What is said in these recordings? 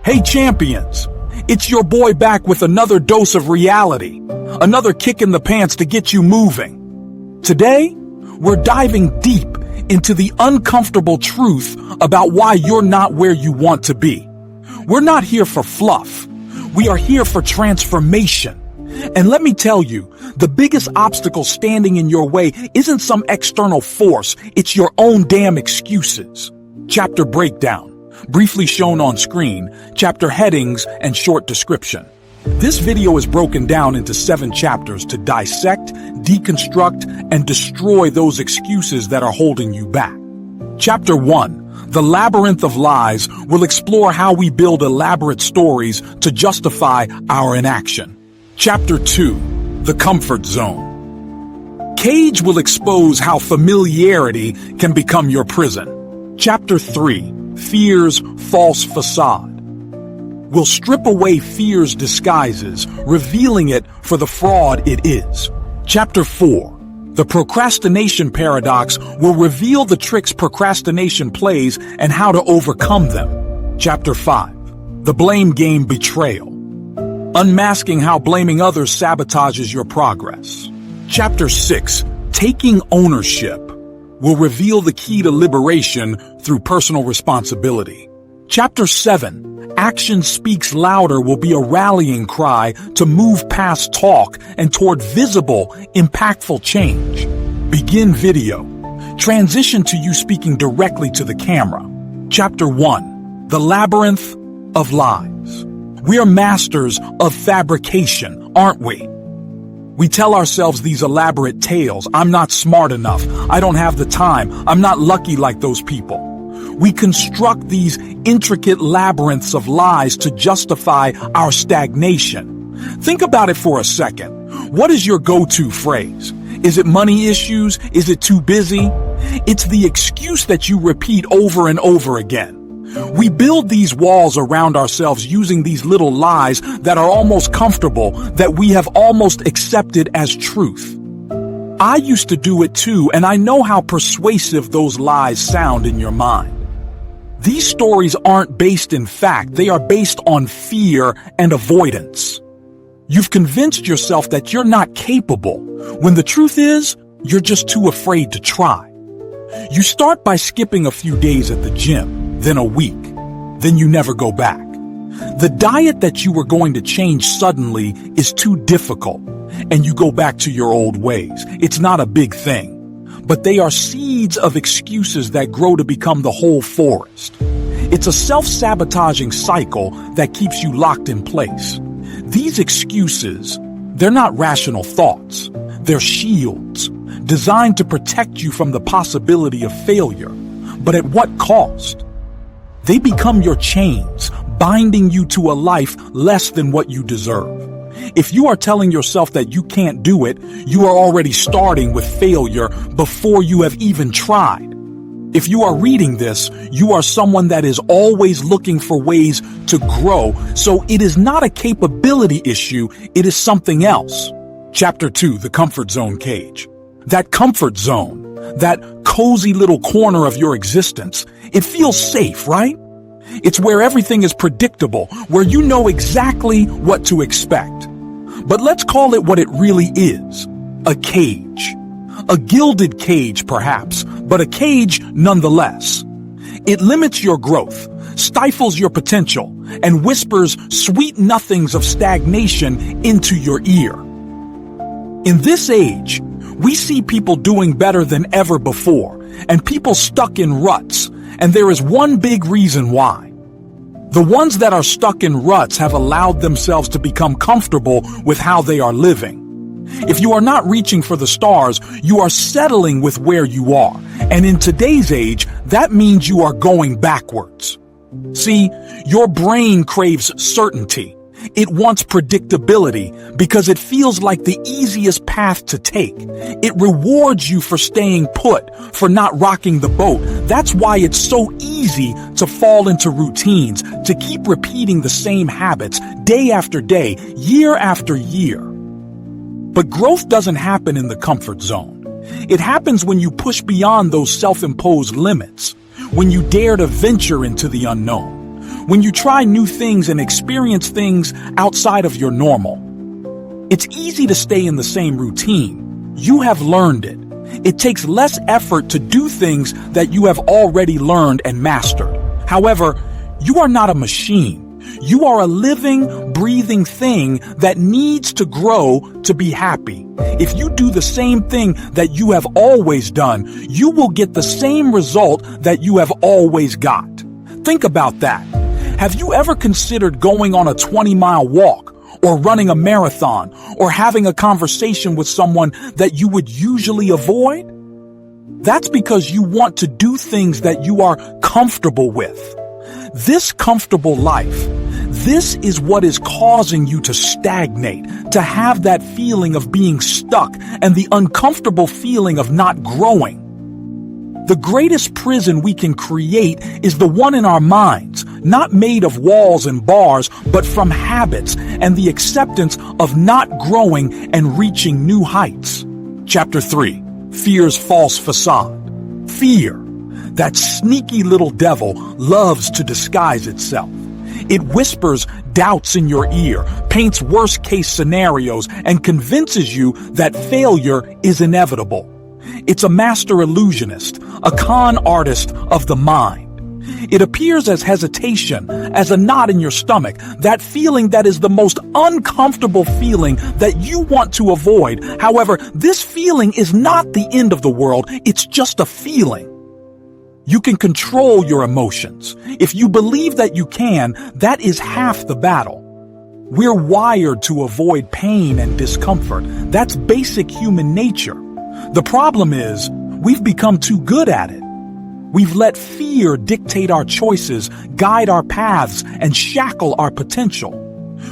Hey champions, it's your boy back with another dose of reality, another kick in the pants to get you moving. Today, we're diving deep into the uncomfortable truth about why you're not where you want to be. We're not here for fluff. We are here for transformation. And let me tell you, the biggest obstacle standing in your way isn't some external force, it's your own damn excuses. Chapter breakdown, briefly shown on screen, chapter headings, and short description. This video is broken down into 7 chapters to dissect, deconstruct, and destroy those excuses that are holding you back. Chapter 1, The Labyrinth of Lies, will explore how we build elaborate stories to justify our inaction. Chapter 2, The Comfort Zone. Cage will expose how familiarity can become your prison. Chapter 3, Fear's False Facade. We'll strip away fear's disguises, revealing it for the fraud it is. Chapter 4, The Procrastination Paradox, will reveal the tricks procrastination plays and how to overcome them. Chapter 5, The Blame Game Betrayal. Unmasking how blaming others sabotages your progress. Chapter 6, Taking Ownership, will reveal the key to liberation through personal responsibility. Chapter 7, Action Speaks Louder, will be a rallying cry to move past talk and toward visible, impactful change. Begin video. Transition to you speaking directly to the camera. Chapter 1, The Labyrinth of Lies. We are masters of fabrication, aren't we? We tell ourselves these elaborate tales. I'm not smart enough. I don't have the time. I'm not lucky like those people. We construct these intricate labyrinths of lies to justify our stagnation. Think about it for a second. What is your go-to phrase? Is it money issues? Is it too busy? It's the excuse that you repeat over and over again. We build these walls around ourselves using these little lies that are almost comfortable, that we have almost accepted as truth. I used to do it too, and I know how persuasive those lies sound in your mind. These stories aren't based in fact, they are based on fear and avoidance. You've convinced yourself that you're not capable, when the truth is, you're just too afraid to try. You start by skipping a few days at the gym, then a week, then you never go back. The diet that you were going to change suddenly is too difficult, and you go back to your old ways. It's not a big thing, but they are seeds of excuses that grow to become the whole forest. It's a self-sabotaging cycle that keeps you locked in place. These excuses, they're not rational thoughts. They're shields, designed to protect you from the possibility of failure. But at what cost? They become your chains, binding you to a life less than what you deserve. If you are telling yourself that you can't do it, you are already starting with failure before you have even tried. If you are reading this, you are someone that is always looking for ways to grow, so it is not a capability issue, it is something else. Chapter 2, The Comfort Zone Cage. That comfort zone, that cozy little corner of your existence, it feels safe, right? It's where everything is predictable, where you know exactly what to expect. But let's call it what it really is, a cage. A gilded cage, perhaps, but a cage nonetheless. It limits your growth, stifles your potential, and whispers sweet nothings of stagnation into your ear. In this age, we see people doing better than ever before, and people stuck in ruts, and there is one big reason why. The ones that are stuck in ruts have allowed themselves to become comfortable with how they are living. If you are not reaching for the stars, you are settling with where you are, and in today's age, that means you are going backwards. See, your brain craves certainty. It wants predictability because it feels like the easiest path to take. It rewards you for staying put, for not rocking the boat. That's why it's so easy to fall into routines, to keep repeating the same habits day after day, year after year. But growth doesn't happen in the comfort zone. It happens when you push beyond those self-imposed limits, when you dare to venture into the unknown, when you try new things and experience things outside of your normal. It's easy to stay in the same routine. You have learned it. It takes less effort to do things that you have already learned and mastered. However, you are not a machine. You are a living, breathing thing that needs to grow to be happy. If you do the same thing that you have always done, you will get the same result that you have always got. Think about that. Have you ever considered going on a 20-mile walk, or running a marathon, or having a conversation with someone that you would usually avoid? That's because you want to do things that you are comfortable with. This comfortable life, this is what is causing you to stagnate, to have that feeling of being stuck and the uncomfortable feeling of not growing. The greatest prison we can create is the one in our minds, not made of walls and bars, but from habits and the acceptance of not growing and reaching new heights. Chapter 3. Fear's false facade. Fear, that sneaky little devil, loves to disguise itself. It whispers doubts in your ear, paints worst-case scenarios, and convinces you that failure is inevitable. It's a master illusionist, a con artist of the mind. It appears as hesitation, as a knot in your stomach, that feeling that is the most uncomfortable feeling that you want to avoid. However, this feeling is not the end of the world, it's just a feeling. You can control your emotions. If you believe that you can, that is half the battle. We're wired to avoid pain and discomfort. That's basic human nature. The problem is, we've become too good at it. We've let fear dictate our choices, guide our paths, and shackle our potential.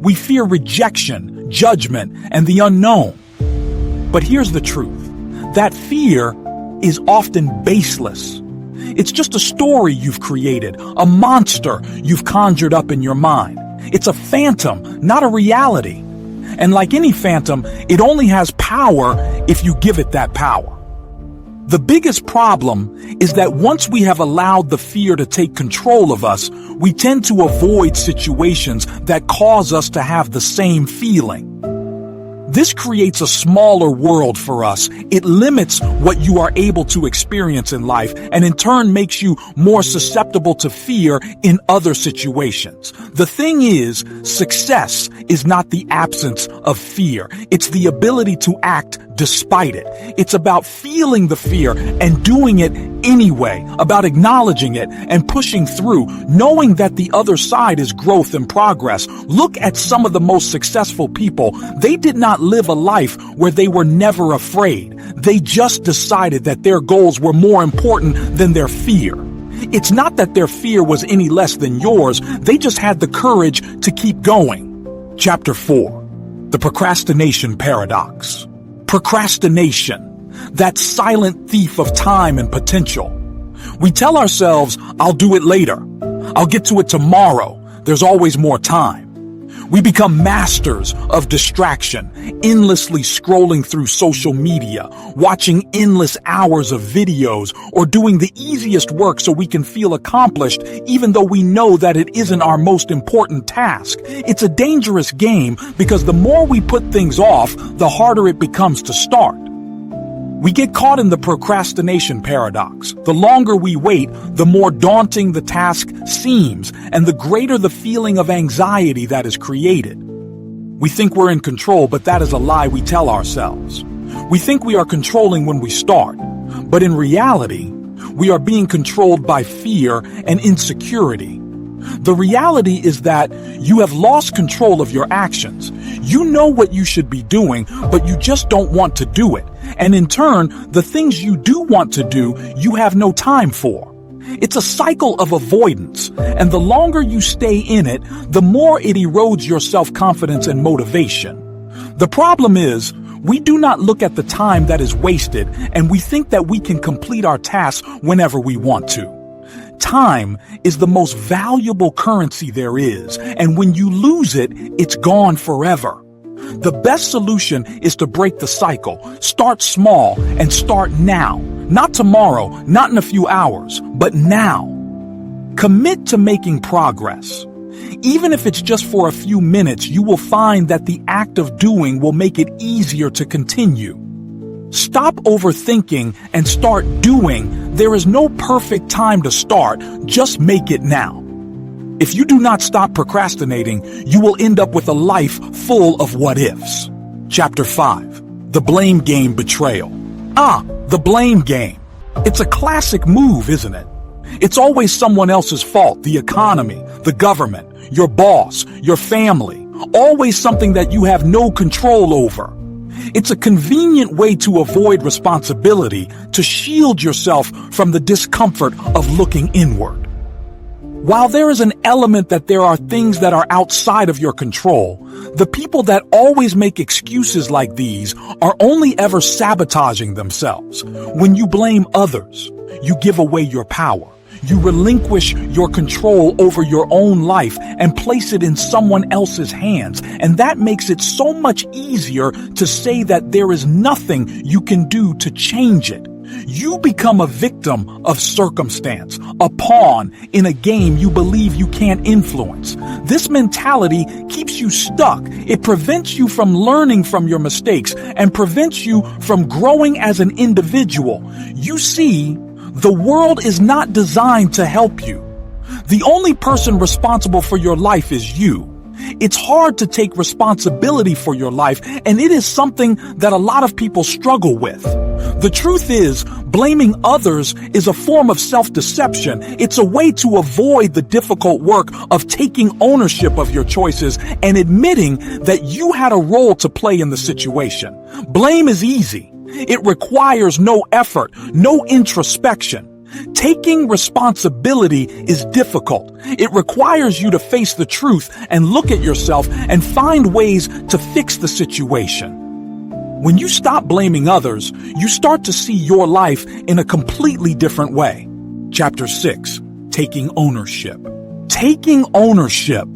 We fear rejection, judgment, and the unknown. But here's the truth. That fear is often baseless. It's just a story you've created, a monster you've conjured up in your mind. It's a phantom, not a reality. And like any phantom, it only has power if you give it that power. The biggest problem is that once we have allowed the fear to take control of us, we tend to avoid situations that cause us to have the same feeling. This creates a smaller world for us. It limits what you are able to experience in life, and in turn makes you more susceptible to fear in other situations. The thing is, success is not the absence of fear. It's the ability to act despite it. It's about feeling the fear and doing it anyway, about acknowledging it and pushing through, knowing that the other side is growth and progress. Look at some of the most successful people. They did not live a life where they were never afraid. They just decided that their goals were more important than their fear. It's not that their fear was any less than yours. They just had the courage to keep going. Chapter 4. The procrastination paradox. Procrastination, that silent thief of time and potential. We tell ourselves, I'll do it later. I'll get to it tomorrow. There's always more time. We become masters of distraction, endlessly scrolling through social media, watching endless hours of videos, or doing the easiest work so we can feel accomplished, even though we know that it isn't our most important task. It's a dangerous game because the more we put things off, the harder it becomes to start. We get caught in the procrastination paradox. The longer we wait, the more daunting the task seems, and the greater the feeling of anxiety that is created. We think we're in control, but that is a lie we tell ourselves. We think we are controlling when we start, but in reality, we are being controlled by fear and insecurity. The reality is that you have lost control of your actions. You know what you should be doing, but you just don't want to do it. And in turn, the things you do want to do, you have no time for. It's a cycle of avoidance, and the longer you stay in it, the more it erodes your self-confidence and motivation. The problem is, we do not look at the time that is wasted, and we think that we can complete our tasks whenever we want to. Time is the most valuable currency there is, and when you lose it, it's gone forever. The best solution is to break the cycle. Start small and start now. Not tomorrow, not in a few hours, but now. Commit to making progress. Even if it's just for a few minutes, you will find that the act of doing will make it easier to continue. Stop overthinking and start doing. There is no perfect time to start, just make it now. If you do not stop procrastinating, you will end up with a life full of what-ifs. Chapter 5. The Blame Game Betrayal. The blame game. It's a classic move, isn't it? It's always someone else's fault, the economy, the government, your boss, your family, always something that you have no control over. It's a convenient way to avoid responsibility, to shield yourself from the discomfort of looking inward. While there is an element that there are things that are outside of your control, the people that always make excuses like these are only ever sabotaging themselves. When you blame others, you give away your power. You relinquish your control over your own life and place it in someone else's hands. And that makes it so much easier to say that there is nothing you can do to change it. You become a victim of circumstance, a pawn in a game you believe you can't influence. This mentality keeps you stuck. It prevents you from learning from your mistakes and prevents you from growing as an individual. You see, the world is not designed to help you. The only person responsible for your life is you. It's hard to take responsibility for your life, and it is something that a lot of people struggle with. The truth is, blaming others is a form of self-deception. It's a way to avoid the difficult work of taking ownership of your choices and admitting that you had a role to play in the situation. Blame is easy. It requires no effort, no introspection. Taking responsibility is difficult. It requires you to face the truth and look at yourself and find ways to fix the situation. When you stop blaming others, you start to see your life in a completely different way. Chapter 6. Taking ownership. Taking ownership.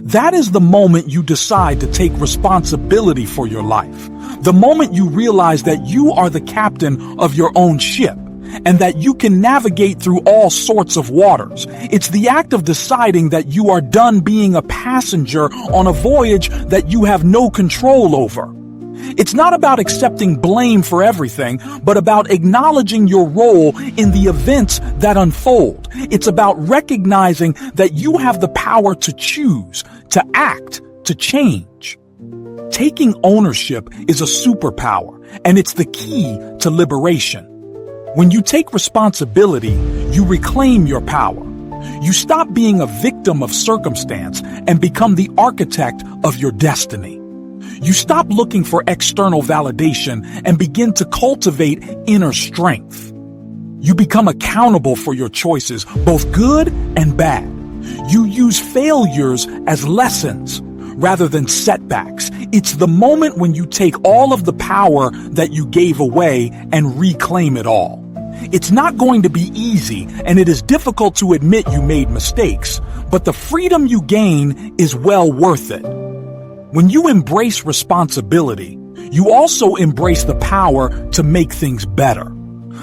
That is the moment you decide to take responsibility for your life. The moment you realize that you are the captain of your own ship and that you can navigate through all sorts of waters. It's the act of deciding that you are done being a passenger on a voyage that you have no control over. It's not about accepting blame for everything, but about acknowledging your role in the events that unfold. It's about recognizing that you have the power to choose, to act, to change. Taking ownership is a superpower, and it's the key to liberation. When you take responsibility, you reclaim your power. You stop being a victim of circumstance and become the architect of your destiny. You stop looking for external validation and begin to cultivate inner strength. You become accountable for your choices, both good and bad. You use failures as lessons rather than setbacks. It's the moment when you take all of the power that you gave away and reclaim it all. It's not going to be easy, and it is difficult to admit you made mistakes, but the freedom you gain is well worth it. When you embrace responsibility, you also embrace the power to make things better.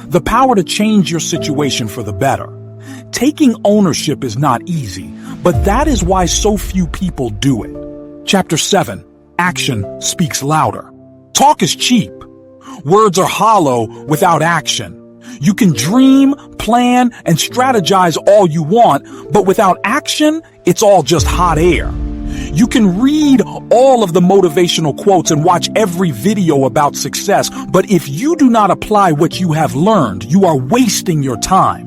The power to change your situation for the better. Taking ownership is not easy, but that is why so few people do it. Chapter 7. Action speaks louder. Talk is cheap. Words are hollow without action. You can dream, plan, and strategize all you want, but without action, it's all just hot air. You can read all of the motivational quotes and watch every video about success, but if you do not apply what you have learned, you are wasting your time.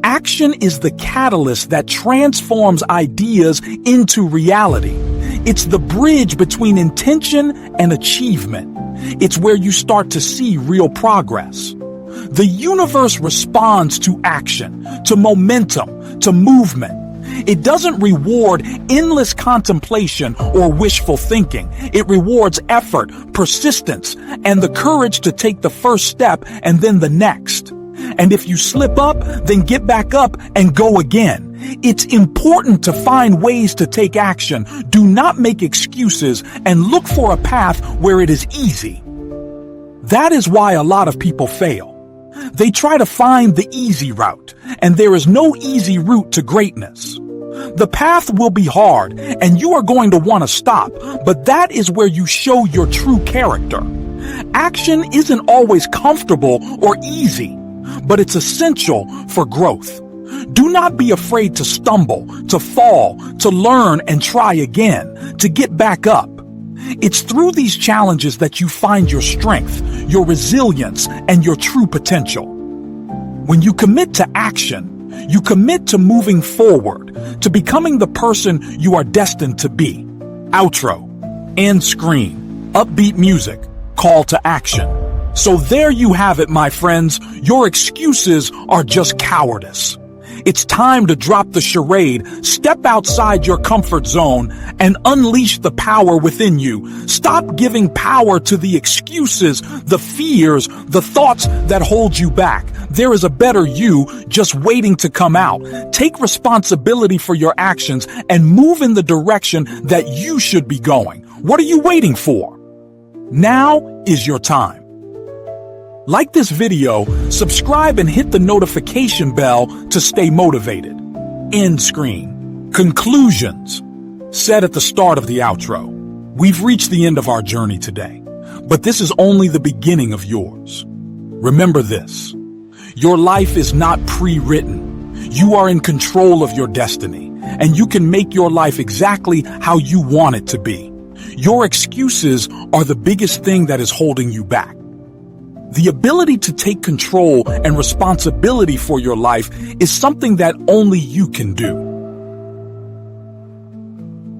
Action is the catalyst that transforms ideas into reality. It's the bridge between intention and achievement. It's where you start to see real progress. The universe responds to action, to momentum, to movement. It doesn't reward endless contemplation or wishful thinking. It rewards effort, persistence, and the courage to take the first step and then the next. And if you slip up, then get back up and go again. It's important to find ways to take action. Do not make excuses and look for a path where it is easy. That is why a lot of people fail. They try to find the easy route, and there is no easy route to greatness. The path will be hard, and you are going to want to stop, but that is where you show your true character. Action isn't always comfortable or easy, but it's essential for growth. Do not be afraid to stumble, to fall, to learn and try again, to get back up. It's through these challenges that you find your strength, your resilience, and your true potential. When you commit to action, you commit to moving forward, to becoming the person you are destined to be. Outro, end screen, upbeat music, call to action. So there you have it, my friends. Your excuses are just cowardice. It's time to drop the charade, step outside your comfort zone, and unleash the power within you. Stop giving power to the excuses, the fears, the thoughts that hold you back. There is a better you just waiting to come out. Take responsibility for your actions and move in the direction that you should be going. What are you waiting for? Now is your time. Like this video, subscribe and hit the notification bell to stay motivated. End screen. Conclusions. Said at the start of the outro, we've reached the end of our journey today, but this is only the beginning of yours. Remember this, your life is not pre-written. You are in control of your destiny, and you can make your life exactly how you want it to be. Your excuses are the biggest thing that is holding you back. The ability to take control and responsibility for your life is something that only you can do.